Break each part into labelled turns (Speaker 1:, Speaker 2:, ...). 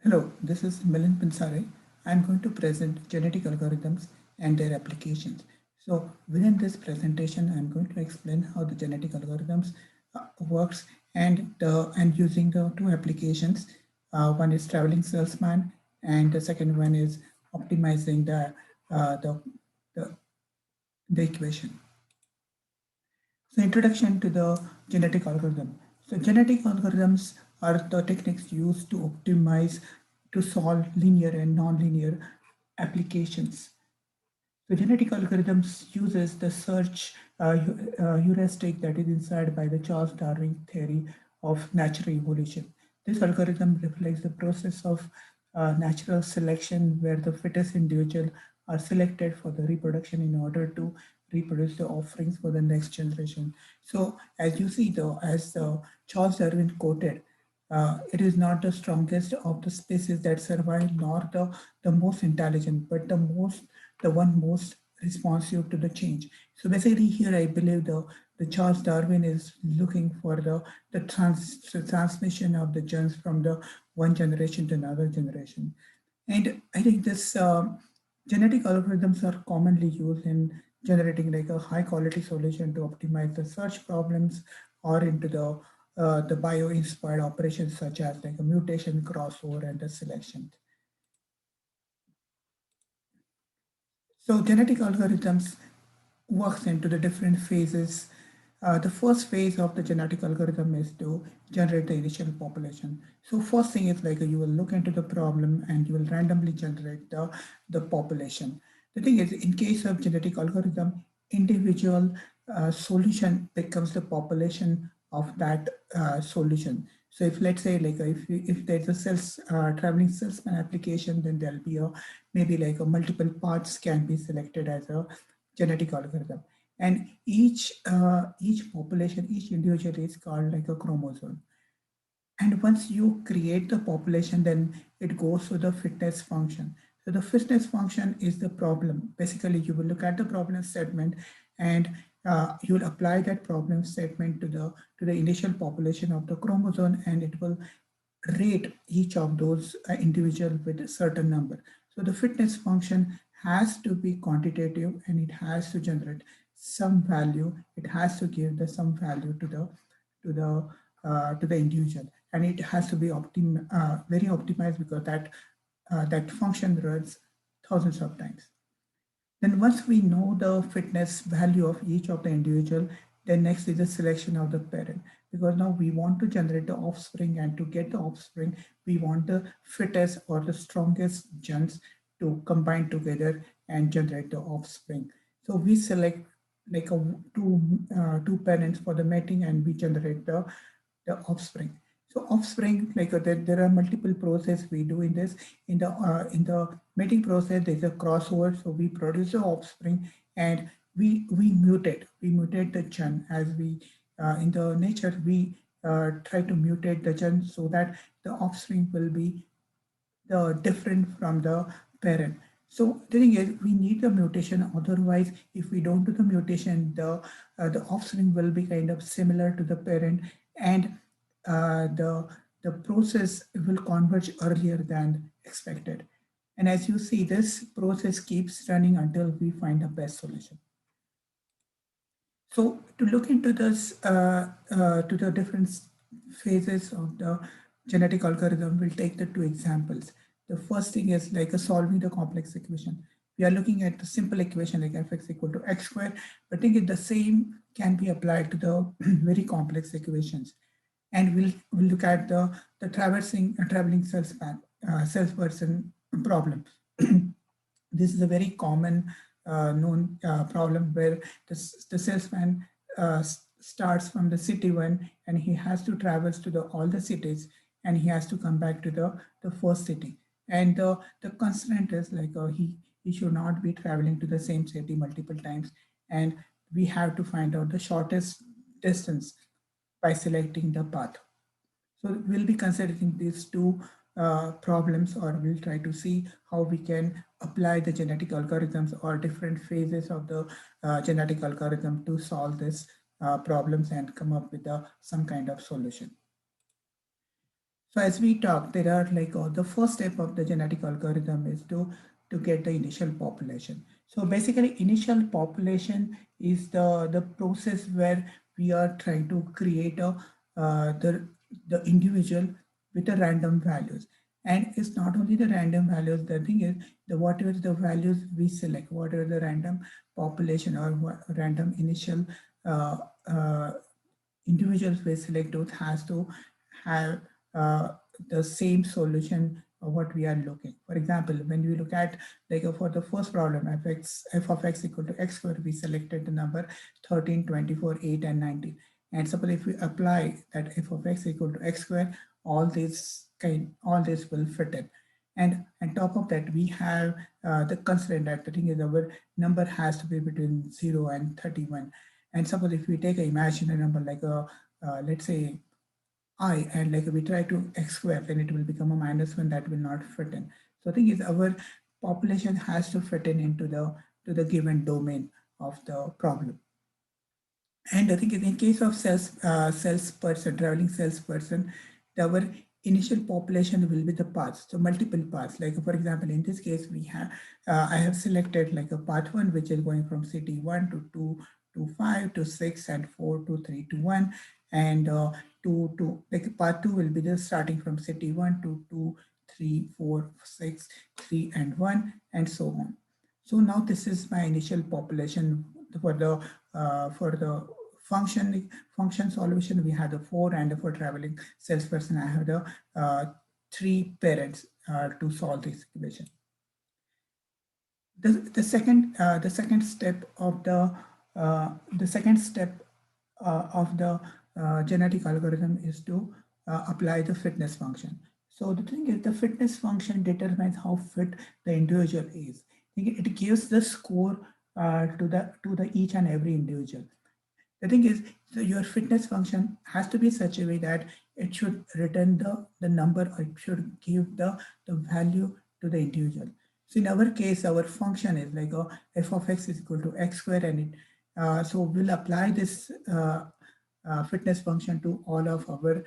Speaker 1: Hello, this is Milind Pansare. I'm going to present genetic algorithms and their applications. So within this presentation, I'm going to explain how the genetic algorithms works and using the two applications. One is traveling salesman, and the second one is optimizing the, the equation. So introduction to the genetic algorithm. So genetic algorithms are the techniques used to optimize to solve linear and nonlinear applications. So genetic algorithms uses the search heuristic that is inspired by the Charles Darwin theory of natural evolution. This algorithm reflects the process of natural selection where the fittest individual are selected for the reproduction in order to reproduce the offerings for the next generation. So as you see though, as Charles Darwin quoted, it is not the strongest of the species that survive, nor the most intelligent, but the one most responsive to the change. So basically, here I believe the Charles Darwin is looking for the transmission of the genes from the one generation to another generation. And I think this genetic algorithms are commonly used in generating like a high quality solution to optimize the search problems or into the bio-inspired operations such as like a mutation, crossover, and the selection. So genetic algorithms works into the different phases. The first phase of the genetic algorithm is to generate the initial population. So first thing is like you will look into the problem and you will randomly generate the population. The thing is, in case of genetic algorithm, individual solution becomes the population of that solution. So if let's say like if there's a sales traveling salesman application, then there'll be a maybe like a multiple parts can be selected as a genetic algorithm, and each population, each individual is called like a chromosome. And once you create the population, then it goes to the fitness function. So the fitness function is the problem. Basically, you will look at the problem statement, and you will apply that problem statement to the initial population of the chromosome, and it will rate each of those individual with a certain number. So the fitness function has to be quantitative, and it has to generate some value. It has to give the some value to the to the individual, and it has to be very optimized because that function runs thousands of times. Then once we know the fitness value of each of the individual, then next is the selection of the parent. Because now we want to generate the offspring, and to get the offspring, we want the fittest or the strongest genes to combine together and generate the offspring. So we select like two parents for the mating, and we generate the offspring. So offspring, like there are multiple process we do in this. In the mating process, there's a crossover. So we produce the offspring, and we mutate the gene as we in the nature we try to mutate the gene so that the offspring will be the different from the parent. So the thing is, we need the mutation. Otherwise, if we don't do the mutation, the offspring will be kind of similar to the parent, and the process will converge earlier than expected. And as you see, this process keeps running until we find the best solution. So to look into this, to the different phases of the genetic algorithm, we'll take the two examples. The first thing is like a solving the complex equation. We are looking at the simple equation like fx equal to x square, but I think the same can be applied to the very complex equations. And we'll look at the traveling salesperson problem. This is a very common known problem where the salesman starts from the city one, and he has to travel to all the cities, and he has to come back to the first city. And the constraint is like he should not be traveling to the same city multiple times, and we have to find out the shortest distance by selecting the path. So we'll be considering these two problems, or we'll try to see how we can apply the genetic algorithms or different phases of the genetic algorithm to solve these problems and come up with some kind of solution. So as we talk, there are the first step of the genetic algorithm is to get the initial population. So basically, initial population is the process where we are trying to create a the individual with the random values. And it's not only the random values. The thing is, the whatever the values we select, whatever the random population or random initial uh, uh, individuals we select those has to have uh, the same solution of what we are looking. For example, when we look at for the first problem, f of x equal to x square, we selected the number 13, 24, 8, and 19. And suppose if we apply that f of x equal to x square, all this will fit in. And on top of that, we have the constraint that the thing is our number has to be between 0 and 31. And suppose if we take an imaginary number let's say I, and we try to x square, then it will become a minus one that will not fit in. So the thing is our population has to fit in into the given domain of the problem. And I think in case of salesperson, traveling salesperson, our initial population will be the paths, so multiple paths. Like for example, in this case, I have selected like a path one, which is going from city 1 to 2 to 5 to 6 and 4 to 3 to 1, and to like path two will be just starting from city 1 to 2, 3, 4, 6, 3 and 1, and so on. So now this is my initial population for the function solution. We had the four, and for traveling salesperson, I have the three parents to solve this equation. The second step of the genetic algorithm is to apply the fitness function. So the thing is, the fitness function determines how fit the individual is. It gives the score to the each and every individual. The thing is, so your fitness function has to be such a way that it should return the number, or it should give the value to the individual. So in our case, our function is like a f of x is equal to x square, and so we'll apply this fitness function to all of our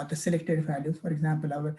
Speaker 1: the selected values. For example, our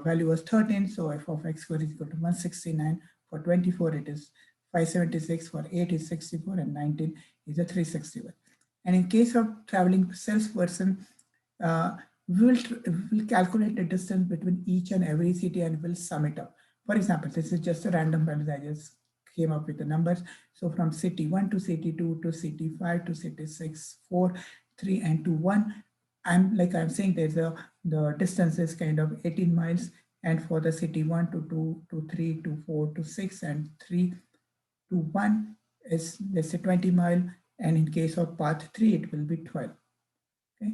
Speaker 1: value was 13, so f of x square is equal to 169. For 24, it is 576. For 8 is 64, and 19 is a 361. And in case of traveling salesperson, uh, we'll calculate the distance between each and every city, and we'll sum it up. For example, this is just a random value. I just came up with the numbers. So from city 1 to city 2 to city 5 to city 6, 4, 3, and to 1. I'm saying the distance is kind of 18 miles. And for the city 1 to 2 to 3 to 4 to 6 and 3 to 1 is, let's say, 20 mile, and in case of path 3 it will be 12. Okay,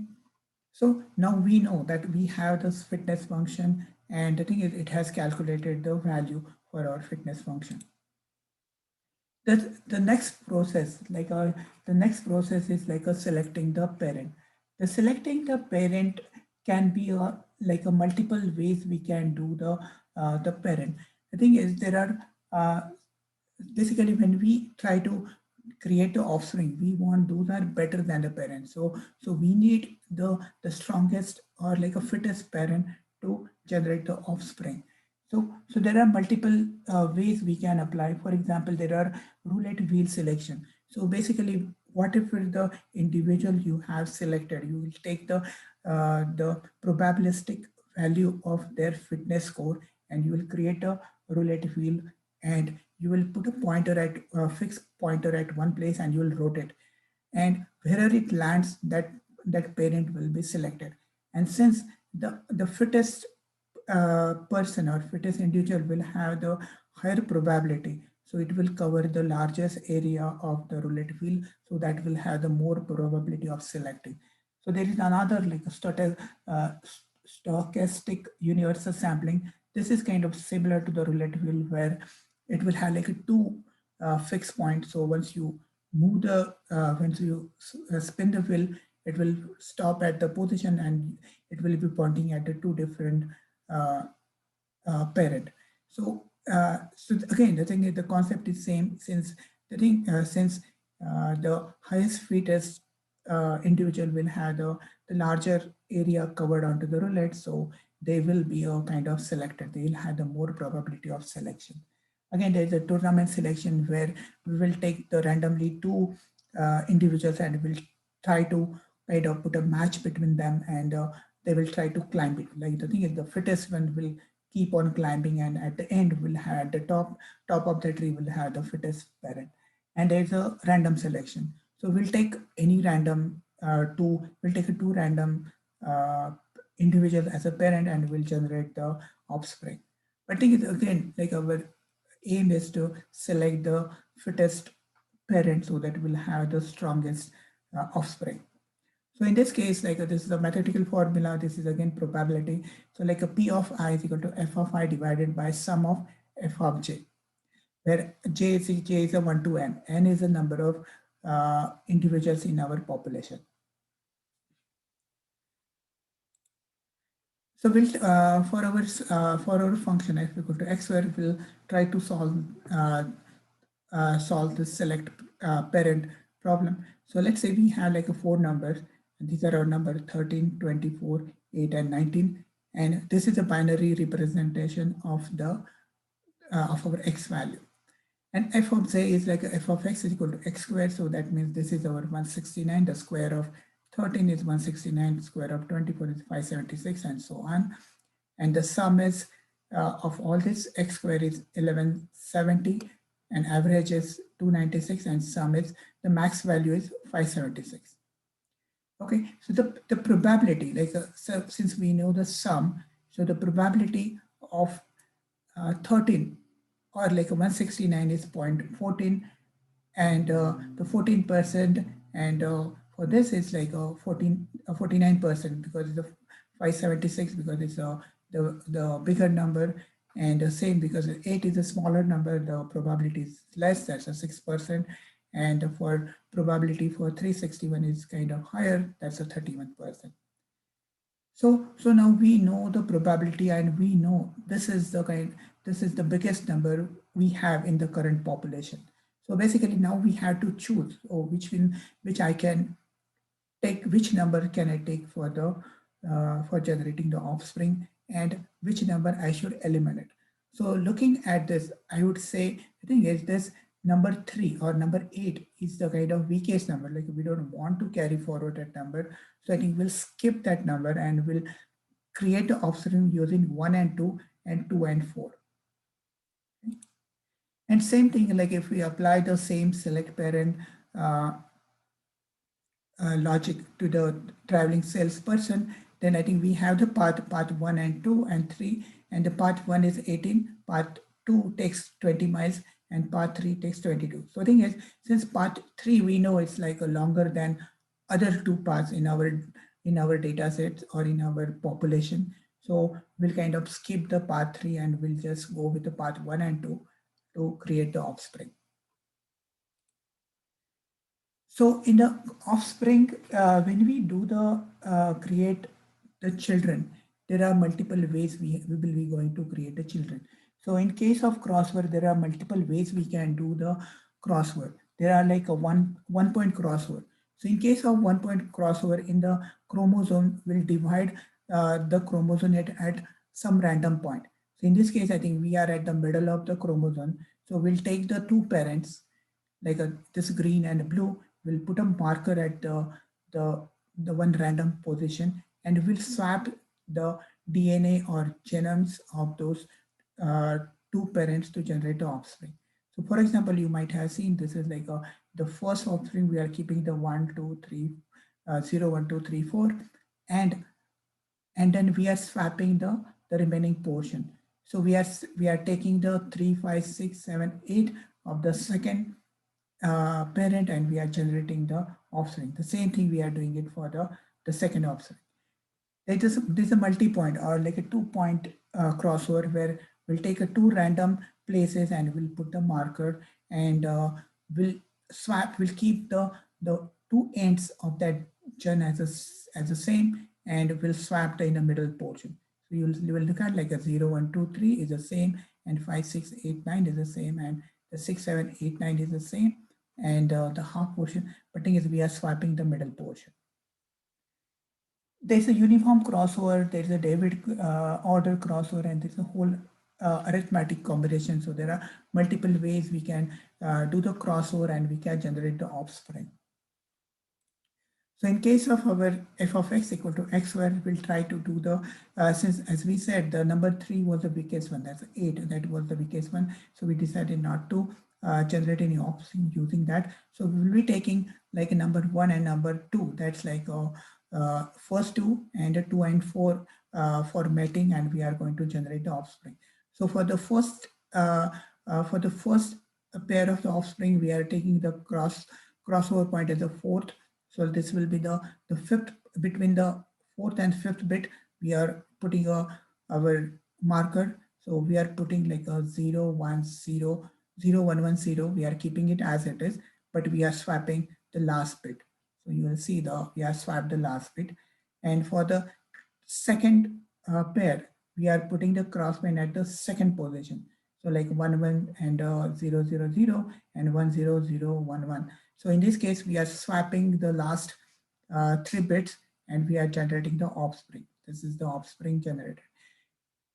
Speaker 1: so now we know that we have this fitness function, and the thing is, it has calculated the value for our fitness function. The next process, the next process is like a selecting the parent. The selecting the parent can be a multiple ways we can do the parent. The thing is, there are basically, when we try to create the offspring, we want those are better than the parents. So we need the strongest or like a fittest parent to generate the offspring. So there are multiple ways we can apply. For example, there are roulette wheel selection. So basically, what if the individual you have selected, you will take the probabilistic value of their fitness score, and you will create a roulette wheel, and you will put a pointer at a fixed pointer at one place, and you will rotate, and wherever it lands, that parent will be selected. And since the fittest person or fittest individual will have the higher probability, so it will cover the largest area of the roulette wheel, so that will have the more probability of selecting. So there is another like a stochastic universal sampling. This is kind of similar to the roulette wheel, where it will have like a two fixed points. So once you spin the wheel, it will stop at the position, and it will be pointing at the two different uh, parent. So again, the thing is, the concept is same, since the highest fittest individual will have the larger area covered onto the roulette. So they will be a kind of selected. They will have the more probability of selection. Again, there is a tournament selection where we will take the randomly two individuals and will try to kind of put a match between them, and they will try to climb it. Like the thing is, the fittest one will keep on climbing, and at the end will have the top of the tree will have the fittest parent. And there's a random selection. So we'll take any random we'll take a two random uh, individuals as a parent and will generate the offspring. But thing is again, like our aim is to select the fittest parent so that we'll have the strongest offspring. So in this case, like this is a mathematical formula. This is again probability. So like a P of I is equal to F of I divided by sum of F of J, where J is a 1 to N. N is the number of individuals in our population. So we'll for our function f equal to x square, we'll try to uh, solve this select parent problem. So let's say we have like a four numbers, and these are our number 13, 24, 8, and 19. And this is a binary representation of our x value. And f of z is like f of x is equal to x squared. So that means this is our 169. The square of 13 is 169. The square of 24 is 576, and so on. And the sum is of all this x square is 1170, and average is 296, and sum is the max value is 576. Okay, so the probability, like so since we know the sum, so the probability of 13 or like a 169 is 0.14, and the 14%, and for this it's like a 49% because it's a 576 because it's the bigger number, and the same because 8 is a smaller number, the probability is less, that's a 6%, and for probability for 361 is kind of higher, that's a 31%. So now we know the probability, and we know this is the biggest number we have in the current population. So basically now we have to choose, or which I can take, which number can I take for the for generating the offspring, and which number I should eliminate. So looking at this, I would say the thing is this number 3 or number 8 is the kind of weakest number. Like we don't want to carry forward that number. So I think we'll skip that number and we'll create the offspring using 1 and 2 and 2 and 4. And same thing, like if we apply the same select parent uh, logic to the traveling salesperson, then I think we have the part 1 and 2 and 3, and the part 1 is 18, part 2 takes 20 miles, and part 3 takes 22. So the thing is, since part 3 we know it's like a longer than other two parts in our data sets or in our population, so we'll kind of skip the part 3 and we'll just go with the part 1 and 2 to create the offspring. So in the offspring, when we do the create the children, there are multiple ways we will be going to create the children. So in case of crossword, there are multiple ways we can do the crossword. There are like a one point crossword. So in case of 1 point crossover in the chromosome, we'll divide the chromosome at some random point. So in this case, I think we are at the middle of the chromosome. So we'll take the two parents, like this green and blue, will put a marker at the, the one random position, and we'll swap the DNA or genomes of those uh, two parents to generate the offspring. So for example, you might have seen this is like the first offspring, we are keeping the 1, 2, 3, 0, 1, 2, 3, 4, and then we are swapping the remaining portion. So we are taking the 3, 5, 6, 7, 8 of the second parent, and we are generating the offspring. The same thing we are doing it for the second offspring. There's a multi-point or like a 2 point crossover where we'll take a two random places and we'll put the marker, and we'll keep the two ends of that gen as the same, and we'll swap in the middle portion. So you will look at like a 0, 1, 2, 3 is the same, and 5, 6, 8, 9 is the same, and the 6, 7, 8, 9 is the same, and the half portion. But thing is we are swapping the middle portion. There's a uniform crossover, there's a David order crossover, and there's a whole arithmetic combination. So there are multiple ways we can do the crossover and we can generate the offspring. So in case of our f of x equal to x square, we'll try to do the, since as we said, the number 3 was the biggest one, that's 8, that was the biggest one. So we decided not to generate any offspring using that. So we will be taking like a number 1 and number 2, that's like first 2 and a 2 and 4 for mating, and we are going to generate the offspring. So for the first pair of the offspring, we are taking the crossover point as the fourth. So this will be the fifth, between the fourth and fifth bit, we are putting our marker. So we are putting like a 0, 1, 0, 0, 1, 1, 0. We are keeping it as it is, but we are swapping the last bit. So you will see we are swapped the last bit. And for the second pair, we are putting the crossband at the second position. So like 1, 1 and 0, 0, 0 and 1, 0, 0, 1, 1. So in this case, we are swapping the last 3 bits and we are generating the offspring. This is the offspring generated.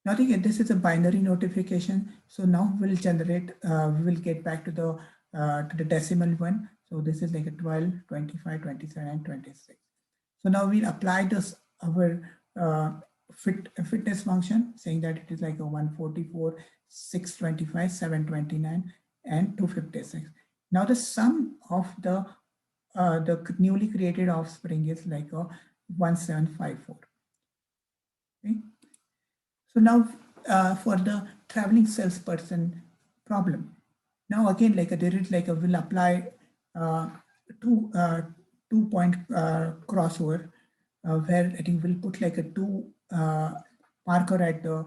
Speaker 1: Now again, this is a binary notification. So now we'll generate, we will get back to the decimal one. So this is like a 12, 25, 27, and 26. So now we'll apply this our fitness function, saying that it is like a 144, 625, 729, and 256. Now the sum of the newly created offspring is like a 1754. Okay? So now for the traveling salesperson problem. Now again, like there is like a will apply uh, two uh, 2 point crossover where I think we'll put like a two marker at the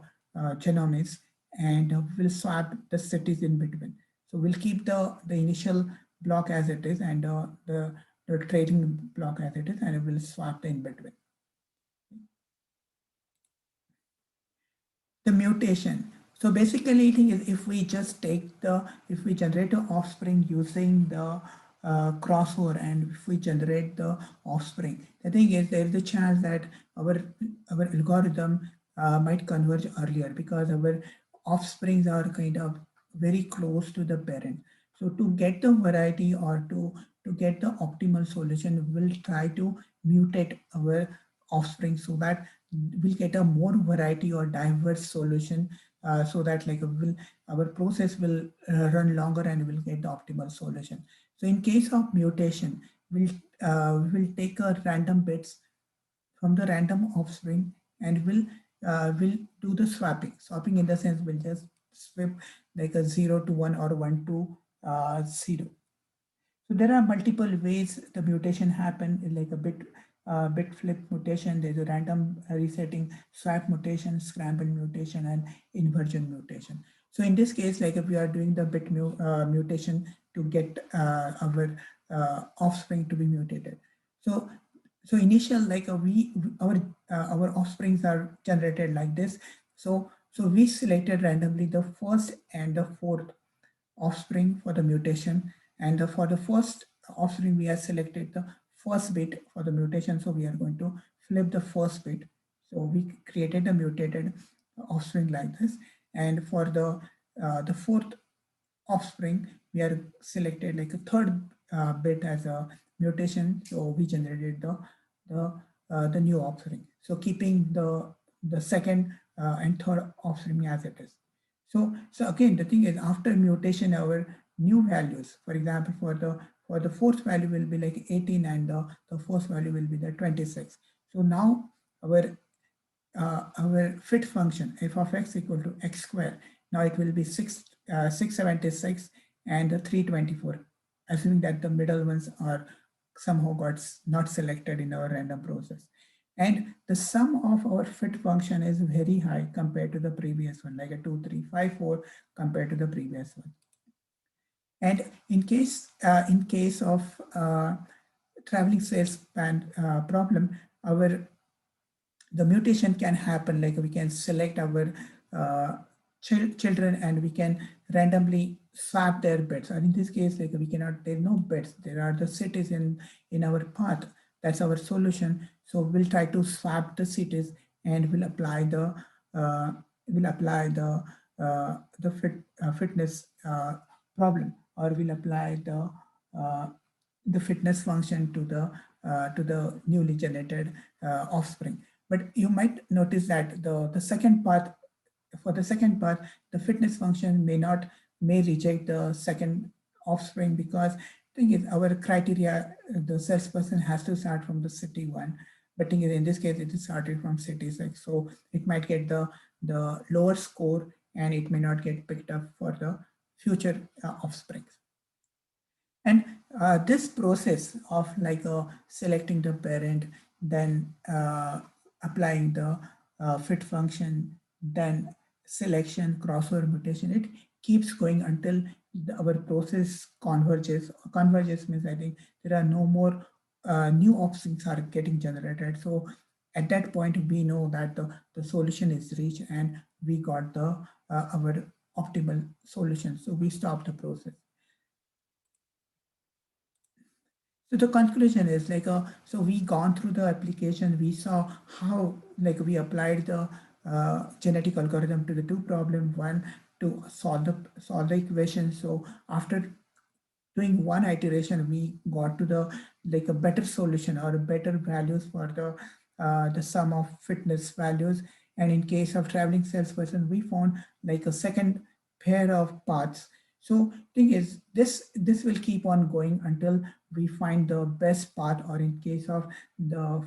Speaker 1: genomes, and we'll swap the cities in between. So we'll keep the initial block as it is and the trading block as it is, and we'll swap the in between. The mutation. So basically, it is if we just take if we generate the offspring using the crossover, and if we generate the offspring, the thing is there is a chance that our algorithm might converge earlier because our offsprings are kind of very close to the parent. So to get the variety or to get the optimal solution, we'll try to mutate our offspring so that we'll get a more variety or diverse solution, so that like our process will run longer and we'll get the optimal solution. So in case of mutation, we'll take a random bits from the random offspring, and we'll do the swapping. Swapping in the sense we'll just swap like a 0 to 1 or 1 to 0. So there are multiple ways the mutation happen, like a bit flip mutation. There's a random resetting, swap mutation, scramble mutation, and inversion mutation. So in this case, like if we are doing the mutation to get our offspring to be mutated. So initial like our offsprings are generated like this. So we selected randomly the first and the fourth offspring for the mutation, and for the first offspring we have selected the first bit for the mutation, so we are going to flip the first bit. So we created a mutated offspring like this, and for the fourth offspring we are selected like a third bit as a mutation, so we generated the new offspring, so keeping the second and third offspring as it is. So again, the thing is, after mutation, our new values, for example, for the fourth value will be like 18, and the first value will be the 26. So now our fit function f of x equal to x square. Now it will be 676 and 324, assuming that the middle ones are somehow got not selected in our random process. And the sum of our fit function is very high compared to the previous one, like a 2, 3, 5, 4 compared to the previous one. And in case of traveling salesman problem, our the mutation can happen like we can select our children and we can randomly swap their beds, or in this case like we cannot, there's no beds, there are the cities in our path, that's our solution. So we'll try to swap the cities and uh, we'll apply the fitness problem, or we'll apply uh, the fitness function to the newly generated offspring. But you might notice that the second path, for the second part, the fitness function may reject the second offspring, because thing is our criteria, the salesperson has to start from the city one, but thing is in this case it is started from city six, so it might get the lower score and it may not get picked up for the future offsprings. And this process of selecting the parent, then applying the fit function, then selection, crossover mutation, it keeps going until our process converges. Converges means I think there are no more new offsprings are getting generated. So at that point, we know that the solution is reached and we got our optimal solution. So we stop the process. So the conclusion is so we gone through the application, we saw how we applied the genetic algorithm to the two problem, one to solve the equation. So after doing one iteration, we got to the a better solution or better values for the sum of fitness values. And in case of traveling salesperson, we found a second pair of paths. So thing is, this will keep on going until we find the best path, or in case of the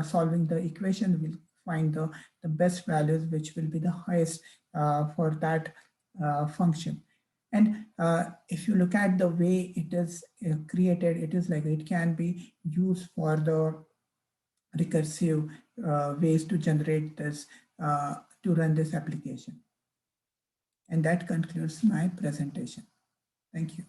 Speaker 1: solving the equation, we'll find the best values which will be the highest for that function. And if you look at the way it is created, it is it can be used for the recursive ways to generate this, to run this application. And that concludes my presentation. Thank you.